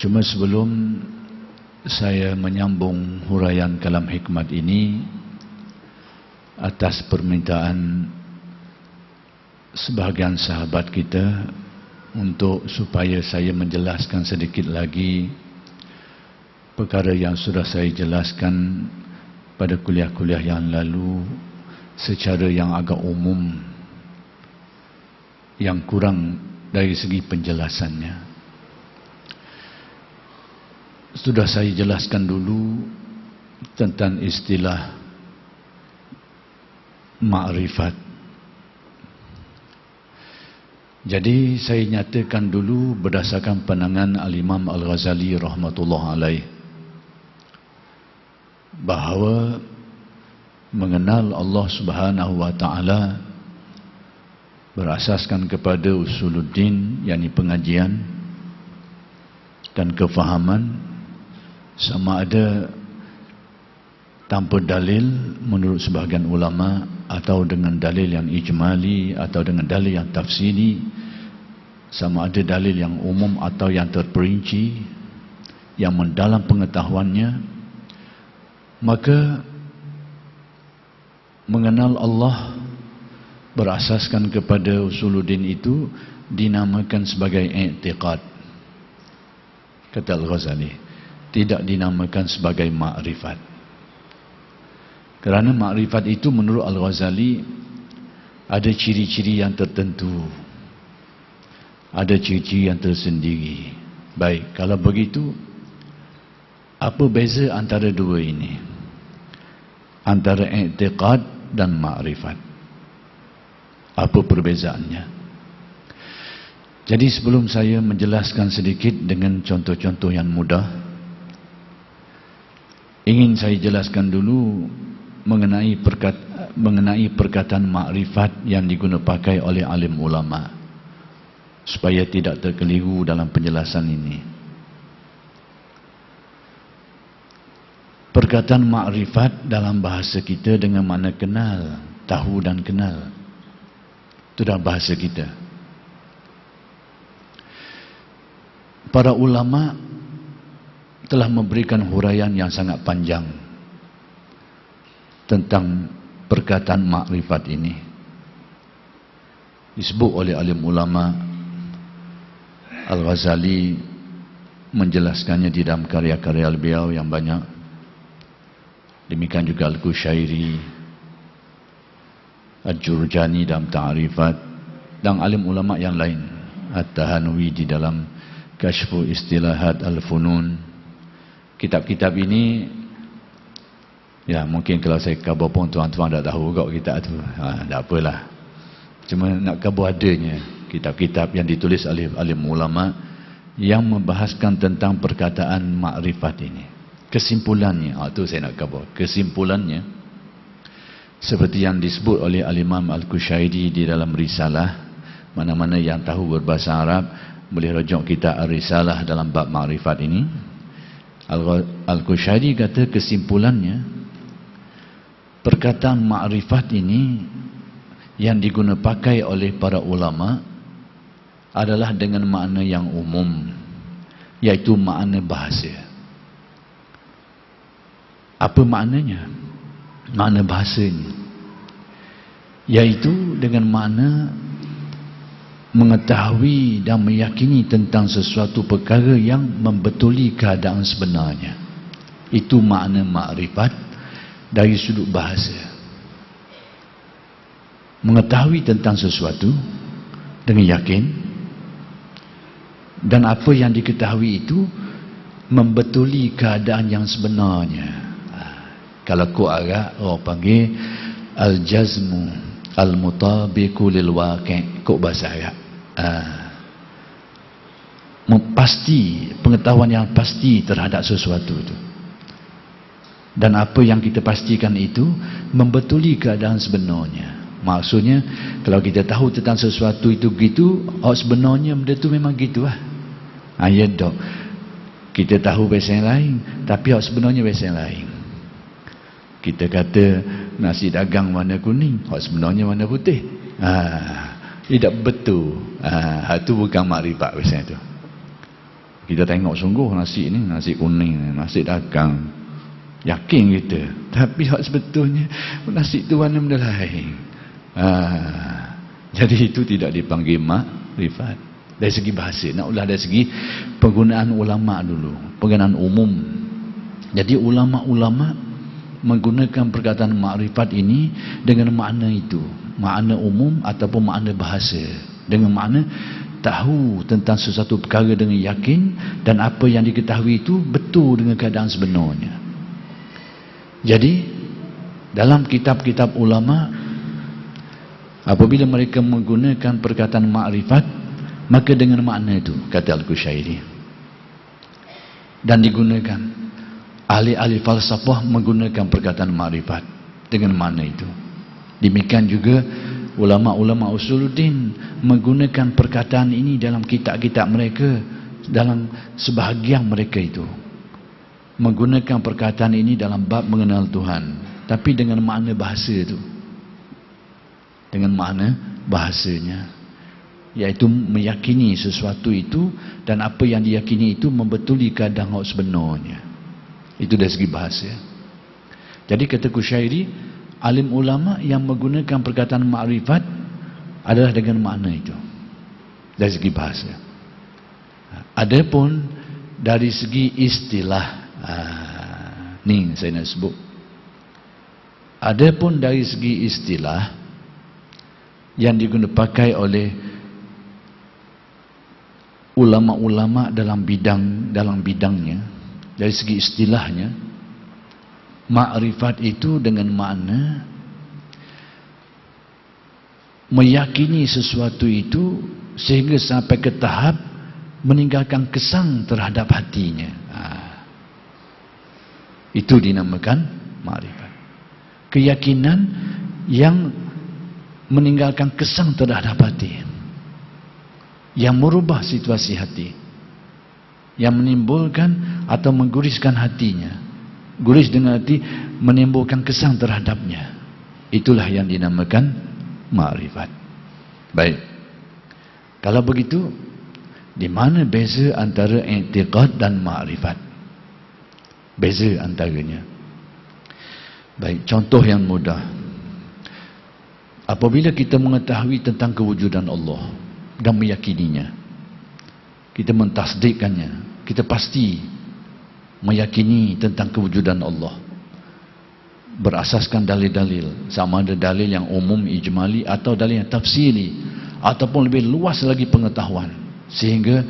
Cuma sebelum saya menyambung huraian kalam hikmat ini, atas permintaan sebahagian sahabat kita untuk supaya saya menjelaskan sedikit lagi perkara yang sudah saya jelaskan pada kuliah-kuliah yang lalu secara yang agak umum, yang kurang dari segi penjelasannya. Sudah saya jelaskan dulu tentang istilah ma'rifat. Jadi saya nyatakan dulu berdasarkan pandangan Al-Imam Al-Ghazali rahmatullah alaih, bahawa mengenal Allah Subhanahu wa taala berasaskan kepada usuluddin, yakni pengajian dan kefahaman, sama ada tanpa dalil menurut sebahagian ulama, atau dengan dalil yang ijmali, atau dengan dalil yang tafsili, sama ada dalil yang umum atau yang terperinci, yang mendalam pengetahuannya. Maka mengenal Allah berasaskan kepada usuluddin itu dinamakan sebagai i'tiqad, kata Al-Ghazali, tidak dinamakan sebagai ma'rifat. Kerana ma'rifat itu menurut Al-Ghazali ada ciri-ciri yang tertentu, ada ciri-ciri yang tersendiri. Baik, kalau begitu, apa beza antara dua ini, antara i'tiqad dan ma'rifat? Apa perbezaannya? Jadi sebelum saya menjelaskan sedikit dengan contoh-contoh yang mudah, ingin saya jelaskan dulu mengenai perkataan ma'rifat yang digunakan pakai oleh alim ulama, supaya tidak terkeliru dalam penjelasan ini. Perkataan ma'rifat dalam bahasa kita dengan makna kenal, tahu dan kenal. Itu dalam bahasa kita. Para ulama telah memberikan huraian yang sangat panjang tentang perkataan ma'rifat ini. Disebut oleh alim ulama. Al-Ghazali menjelaskannya di dalam karya-karya beliau yang banyak. Demikian juga Al-Qushairi, Al-Jurjani dalam ta'rifat, dan alim ulama yang lain, At-Tahanwi di dalam Kashfu Istilahat Al-Funun. Kitab-kitab ini, ya mungkin kalau saya khabar pun tuan-tuan tak tahu kok kitab tu, tak apalah. Cuma nak khabar adanya kitab-kitab yang ditulis oleh alim ulama yang membahaskan tentang perkataan ma'rifat ini. Kesimpulannya, itu saya nak khabar. Kesimpulannya seperti yang disebut oleh Al-Imam Al-Qushairi di dalam Risalah. Mana-mana yang tahu berbahasa Arab boleh rujuk kitab Ar-Risalah dalam bab ma'rifat ini. Al-Qushairi kata kesimpulannya, perkataan ma'rifat ini yang digunakan pakai oleh para ulama adalah dengan makna yang umum, yaitu makna bahasa. Apa maknanya? Makna bahasanya, yaitu dengan makna mengetahui dan meyakini tentang sesuatu perkara yang membetuli keadaan sebenarnya. Itu makna ma'rifat dari sudut bahasa. Mengetahui tentang sesuatu dengan yakin, dan apa yang diketahui itu membetuli keadaan yang sebenarnya. Kalau ku Arab orang panggil al-jazmu al-mutabiqu lil waqi', kok bahasa Arab. Pasti, pengetahuan yang pasti terhadap sesuatu itu. Dan apa yang kita pastikan itu membetuli keadaan sebenarnya. Maksudnya, kalau kita tahu tentang sesuatu itu gitu, sebenarnya benda itu memang gitu lah. Ya dok. Kita tahu bahasa yang lain, tapi sebenarnya bahasa yang lain. Kita kata nasi dagang warna kuning, sebenarnya warna putih. Tidak betul. Itu bukan makrifat biasanya tu. Kita tengok sungguh nasi ni, nasi kuning, nasi dagang, yakin kita. Tapi hak sebetulnya nasi tu warna benda lain. Jadi itu tidak dipanggil makrifat dari segi bahasa. Nak ulah dari segi penggunaan ulama dulu, penggunaan umum. Jadi ulama-ulama menggunakan perkataan makrifat ini dengan makna itu, makna umum ataupun makna bahasa, dengan makna tahu tentang sesuatu perkara dengan yakin dan apa yang diketahui itu betul dengan keadaan sebenarnya. Jadi dalam kitab-kitab ulama, apabila mereka menggunakan perkataan makrifat, maka dengan makna itu, kata Al-Qushairi, dan digunakan ahli-ahli falsafah menggunakan perkataan makrifat dengan makna itu. Demikian juga ulama-ulama usuluddin menggunakan perkataan ini dalam kitab-kitab mereka, dalam sebahagian mereka itu menggunakan perkataan ini dalam bab mengenal Tuhan, tapi dengan makna bahasa itu, dengan makna bahasanya, iaitu meyakini sesuatu itu dan apa yang diyakini itu membetuli keadaan sebenarnya. Itu dari segi bahasa. Jadi kata Qushairi, alim ulama yang menggunakan perkataan makrifat adalah dengan makna itu dari segi bahasa. Adapun dari segi istilah, ni saya nak sebut. Adapun dari segi istilah yang digunakan pakai oleh ulama-ulama dalam bidangnya, dari segi istilahnya, makrifat itu dengan makna meyakini sesuatu itu sehingga sampai ke tahap meninggalkan kesan terhadap hatinya. Itu dinamakan makrifat. Keyakinan yang meninggalkan kesan terhadap hati, yang merubah situasi hati, yang menimbulkan atau mengguriskan hatinya. Guris dengan arti menimbulkan kesan terhadapnya. Itulah yang dinamakan makrifat. Baik. Kalau begitu, di mana beza antara i'tiqad dan makrifat? Beza antaranya. Baik, contoh yang mudah. Apabila kita mengetahui tentang kewujudan Allah dan meyakininya, kita mentasdikkannya, kita pasti meyakini tentang kewujudan Allah berasaskan dalil-dalil, sama ada dalil yang umum ijmali atau dalil yang tafsiri ataupun lebih luas lagi pengetahuan, sehingga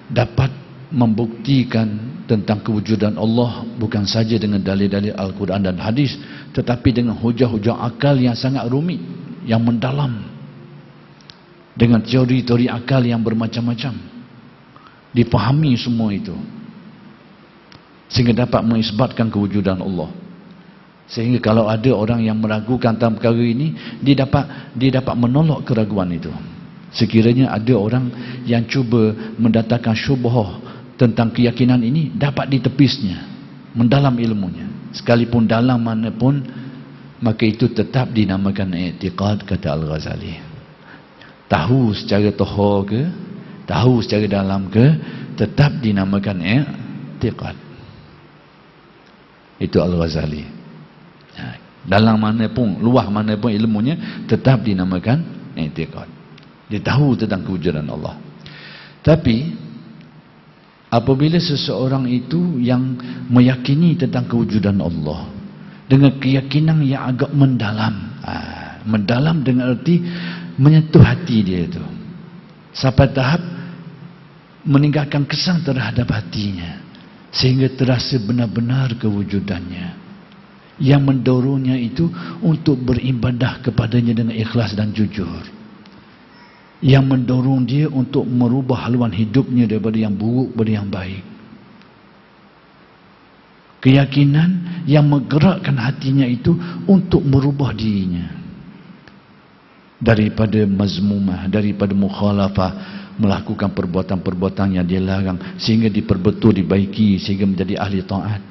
dapat membuktikan tentang kewujudan Allah bukan saja dengan dalil-dalil Al-Quran dan hadis, tetapi dengan hujah-hujah akal yang sangat rumit, yang mendalam, dengan teori-teori akal yang bermacam-macam, dipahami semua itu sehingga dapat mengisbatkan kewujudan Allah. Sehingga kalau ada orang yang meragukan tentang perkara ini, dia dapat menolak keraguan itu. Sekiranya ada orang yang cuba mendatangkan syubhah tentang keyakinan ini, dapat ditepisnya, mendalam ilmunya, sekalipun dalam mana pun, maka itu tetap dinamakan i'tiqad, kata Al-Ghazali. Tahu secara tohor ke, tahu secara dalam ke, tetap dinamakan i'tiqad. Itu Al-Ghazali. Dalam mana pun, luah mana pun ilmunya, tetap dinamakan i'tiqad. Dia tahu tentang kewujudan Allah. Tapi apabila seseorang itu yang meyakini tentang kewujudan Allah dengan keyakinan yang agak mendalam, mendalam dengan arti menyentuh hati dia itu, sampai tahap meninggalkan kesan terhadap hatinya, sehingga terasa benar-benar kewujudannya, yang mendorongnya itu untuk beribadah kepadanya dengan ikhlas dan jujur, yang mendorong dia untuk merubah haluan hidupnya daripada yang buruk kepada yang baik. Keyakinan yang menggerakkan hatinya itu untuk merubah dirinya daripada mazmumah, daripada mukhalafah, melakukan perbuatan-perbuatan yang dilarang, sehingga diperbetul, dibaiki, sehingga menjadi ahli taat.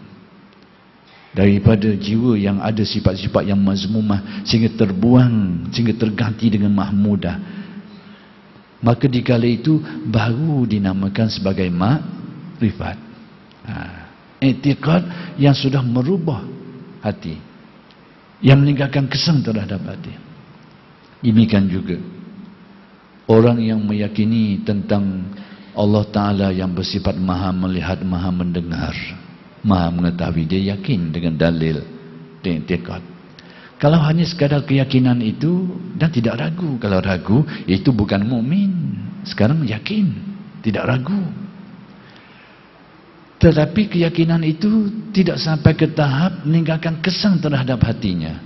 Daripada jiwa yang ada sifat-sifat yang mazmumah, sehingga terbuang, sehingga terganti dengan mahmudah, Maka dikala itu baru dinamakan sebagai makrifat. I'tiqad yang sudah merubah hati, yang meninggalkan kesan terhadap hati. Demikian juga orang yang meyakini tentang Allah Ta'ala yang bersifat maha melihat, maha mendengar, maha mengetahui, dia yakin dengan dalil dan i'tiqad. Kalau hanya sekadar keyakinan itu dan tidak ragu, kalau ragu itu bukan mukmin. Sekarang yakin, tidak ragu. Tetapi keyakinan itu tidak sampai ke tahap meninggalkan kesan terhadap hatinya.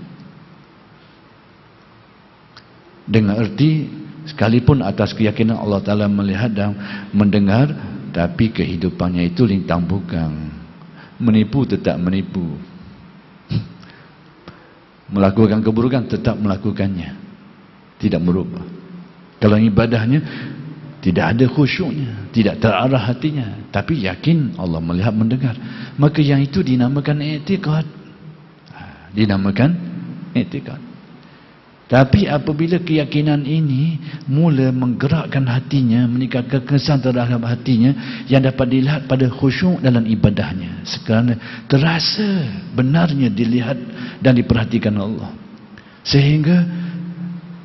Dengan arti sekalipun atas keyakinan Allah Ta'ala melihat dan mendengar, tapi kehidupannya itu lintang bukang. Menipu tetap menipu. Melakukan keburukan tetap melakukannya, tidak berubah. Kalau ibadahnya tidak ada khusyuknya, tidak terarah hatinya, tapi yakin Allah melihat mendengar, maka yang itu dinamakan i'tiqad. Dinamakan i'tiqad. Tapi apabila keyakinan ini mula menggerakkan hatinya, meningkatkan kesan terhadap hatinya, yang dapat dilihat pada khusyuk dalam ibadahnya, sekarang terasa benarnya dilihat dan diperhatikan Allah, sehingga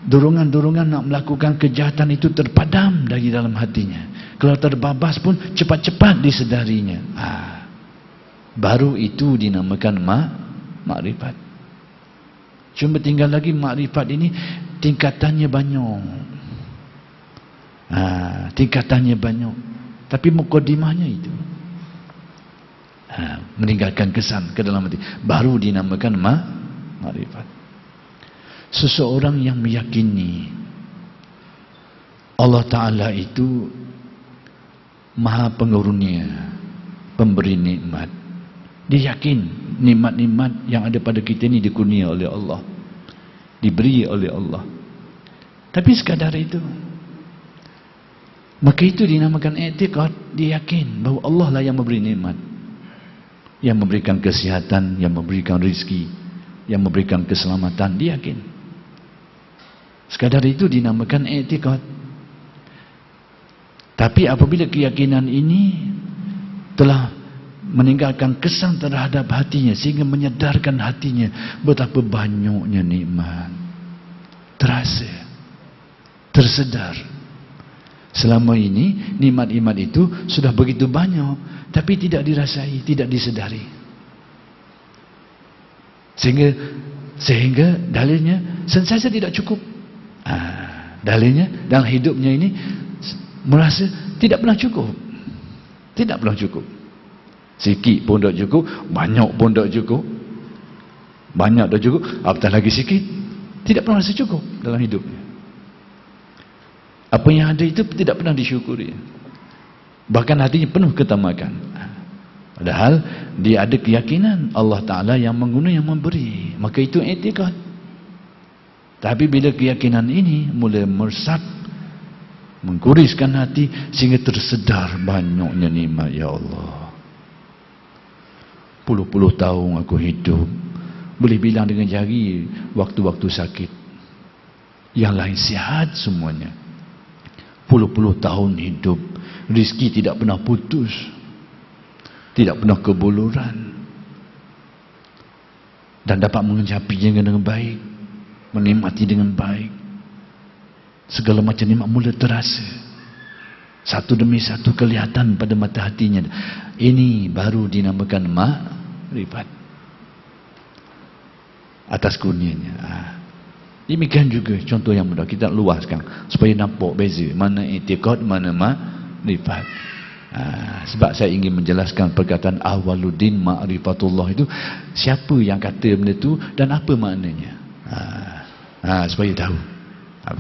dorongan-dorongan nak melakukan kejahatan itu terpadam dari dalam hatinya. Kalau terbabas pun cepat-cepat disedarinya. Baru itu dinamakan makrifat. Cuma tinggal lagi makrifat ini tingkatannya banyak. Tingkatannya banyak. Tapi mukadimahnya itu. Meninggalkan kesan ke dalam hati. Baru dinamakan makrifat. Seseorang yang meyakini Allah Ta'ala itu Maha Pengarunia, pemberi nikmat. Dia yakin nikmat-nikmat yang ada pada kita ini dikurnia oleh Allah, diberi oleh Allah. Tapi sekadar itu, maka itu dinamakan i'tiqad. Dia yakin bahawa Allah lah yang memberi nikmat, yang memberikan kesihatan, yang memberikan rezeki, yang memberikan keselamatan. Dia yakin. Sekadar itu dinamakan i'tiqad. Tapi apabila keyakinan ini telah meninggalkan kesan terhadap hatinya, sehingga menyedarkan hatinya betapa banyaknya nikmat, terasa, tersedar. Selama ini nikmat-nikmat itu sudah begitu banyak, tapi tidak dirasai, tidak disedari. Sehingga dalilnya sentiasa tidak cukup. Dalilnya dalam hidupnya ini merasa tidak pernah cukup. Tidak pernah cukup. Sikit pun tak cukup, banyak pun tak cukup. Banyak dah cukup, apatah lagi sikit. Tidak pernah rasa cukup dalam hidupnya. Apa yang ada itu tidak pernah disyukuri. Bahkan hatinya penuh ketamakan. Padahal dia ada keyakinan Allah Ta'ala yang menggunakan, yang memberi. Maka itu i'tiqad. Tapi bila keyakinan ini mula meresap, mengkuriskan hati, sehingga tersedar banyaknya nikmat ya Allah. Puluh-puluh tahun aku hidup, boleh bilang dengan jari waktu-waktu sakit. Yang lain sihat semuanya. Puluh-puluh tahun hidup, rezeki tidak pernah putus, tidak pernah kebuluran, dan dapat mencapinya dengan baik, menikmati dengan baik. Segala macam nikmat mula terasa, satu demi satu kelihatan pada mata hatinya. Ini baru dinamakan makrifat atas kurnianya. Demikian juga contoh yang mudah kita luaskan supaya nampak beza mana i'tiqad, mana makrifat. Sebab saya ingin menjelaskan perkataan awaluddin ma'rifatullah itu, siapa yang kata benda itu dan apa maknanya. Supaya tahu,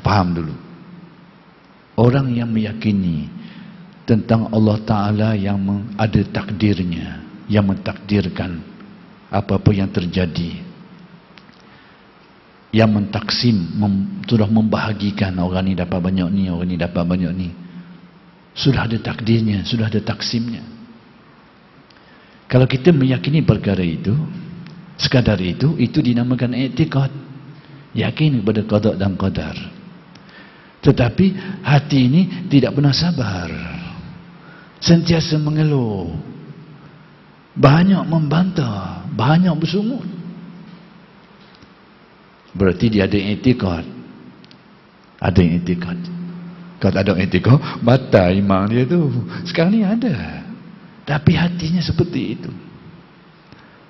faham dulu. Orang yang meyakini tentang Allah Ta'ala yang ada takdirnya, yang mentakdirkan apa-apa yang terjadi, yang mentaksim, sudah membahagikan orang ni dapat banyak ni, orang ni dapat banyak ni. Sudah ada takdirnya, sudah ada taksimnya. Kalau kita meyakini perkara itu, sekadar itu dinamakan i'tiqad. Yakin kepada qada dan qadar. Tetapi hati ini tidak pernah sabar, sentiasa mengeluh, banyak membantah, banyak bersungut. Berarti dia ada i'tiqad. Ada i'tiqad. Kalau ada i'tiqad, batal iman dia tu. Sekarang ni ada, tapi hatinya seperti itu.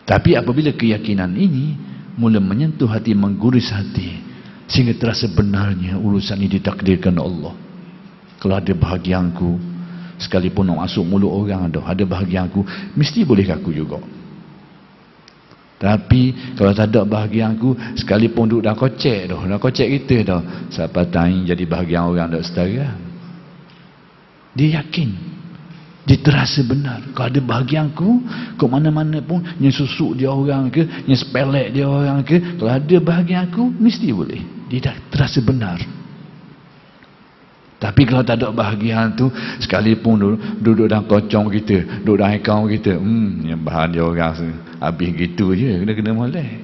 Tapi apabila keyakinan ini mula menyentuh hati, mengguris hati, sehingga terasa benarnya urusan ini ditakdirkan Allah. Kalau ada bahagianku, sekalipun nak masuk mulut orang dah, ada bahagianku, mesti boleh aku juga. Tapi kalau tak ada bahagianku, sekalipun duduk dah kocek dah, dah kocek kita dah, siapa tahu jadi bahagian orang dah setara. Dia yakin, dia terasa benar. Kalau ada bahagianku, ke mana-mana pun, yang susuk dia orang ke, yang sepelek dia orang ke, kalau ada bahagianku, mesti boleh. Dia dah terasa benar. Tapi kalau tak ada bahagian tu, sekalipun duduk dalam kocong kita, duduk dalam akaun kita, yang bahan dia orang habis gitu je, kena molek.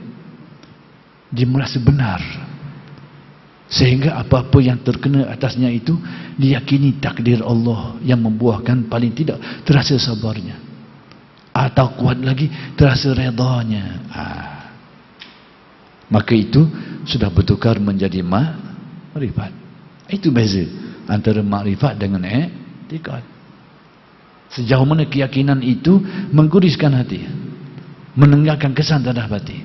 Dia merasa benar, sehingga apa-apa yang terkena atasnya itu diyakini takdir Allah yang membuahkan paling tidak terasa sabarnya, atau kuat lagi terasa redanya. Maka itu sudah bertukar menjadi ma'rifat. Itu beza antara makrifat dengan i'tiqad. Sejauh mana keyakinan itu mengguriskan hati, meninggalkan kesan terhadap hati.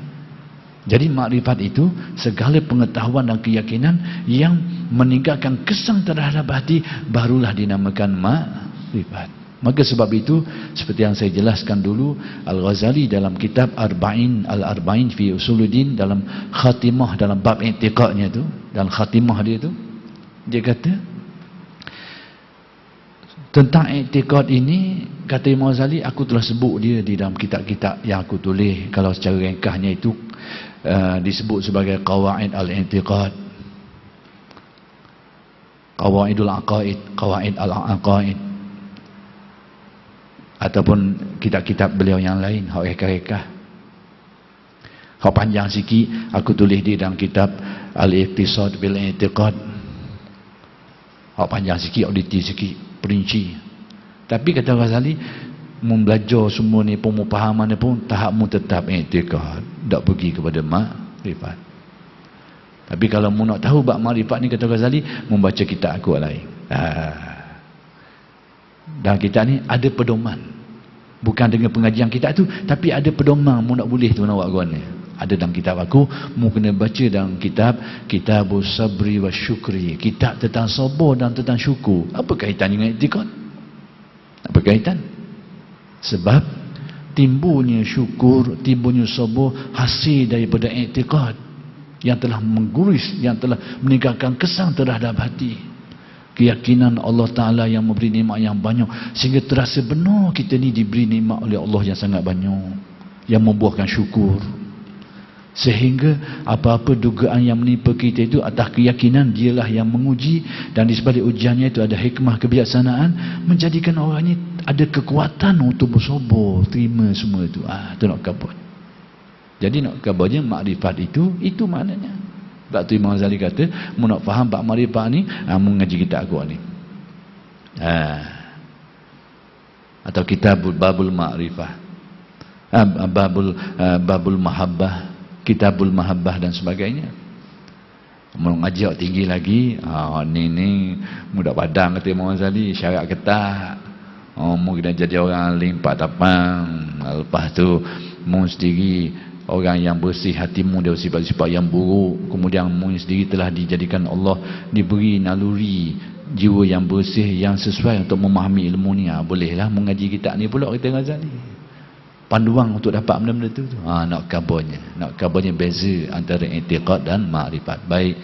Jadi makrifat itu segala pengetahuan dan keyakinan yang meninggalkan kesan terhadap hati, barulah dinamakan makrifat. Maka sebab itu, seperti yang saya jelaskan dulu, Al-Ghazali dalam kitab Al-Arba'in fi Usuluddin, dalam khatimah, dalam bab i'tiqadnya tu, dalam khatimah dia tu, dia kata tentang i'tiqad ini, kata Imam Ghazali, aku telah sebut dia di dalam kitab-kitab yang aku tulis. Kalau secara ringkasnya itu disebut sebagai qawaid al-i'tiqad, qawaidul aqaid, qawaid al-aqaid, ataupun kitab-kitab beliau yang lain, hak rekah-rekah. Hak panjang sikit aku tulis di dalam kitab Al-Iqtisad bil I'tiqad. Hak panjang sikit, auditi sikit, perinci. Tapi kata Ghazali, mu belajar semua ni pun, mu faham mana pun, tahapmu tetap i'tiqad, tak pergi kepada makrifat. Tapi kalau mu nak tahu bab makrifat ni, kata Ghazali, mu baca kitab aku lain. Dan kitab ni ada pedoman, bukan dengan pengajian kitab tu, tapi ada pedoman mu nak boleh tu nak buat guna. Ada dalam kitab aku, mu kena baca dalam Kitabus Sabri wa Syukri, kitab tentang sabar dan tentang syukur. Apa kaitan dengan i'tiqad? Apa kaitan? Sebab timbulnya syukur, timbulnya sabar hasil daripada i'tiqad yang telah mengguris, yang telah meninggalkan kesan terhadap hati. Keyakinan Allah Ta'ala yang memberi nikmat yang banyak, sehingga terasa benar kita ni diberi nikmat oleh Allah yang sangat banyak, yang membuahkan syukur. Sehingga apa-apa dugaan yang menimpa kita itu atas keyakinan dialah yang menguji, dan di sebalik ujiannya itu ada hikmah kebijaksanaan menjadikan orang ini ada kekuatan untuk bersabar, terima semua itu. Itu nak kabar. Jadi nak kabarnya makrifat itu maknanya. Sebab tu Imam Ghazali kata, mu nak faham bab makrifat ni, mu ngaji kitab aku ni. Atau kitabul babul makrifah, babul mahabbah, kitabul mahabbah dan sebagainya. Mau ngajak tinggi lagi, ni mudah padang kata Imam Ghazali, syarat ketat. Mu kena jadi orang limpat tapang. Lepas tu mu sendiri orang yang bersih hatimu dari sifat-sifat yang buruk. Kemudian mu sendiri telah dijadikan Allah, diberi naluri jiwa yang bersih, yang sesuai untuk memahami ilmu ni. Bolehlah mengaji kitab ni pula, kata Ghazali. Panduan untuk dapat benda-benda tu. Nak kabarnya beza antara i'tiqad dan makrifat. Baik.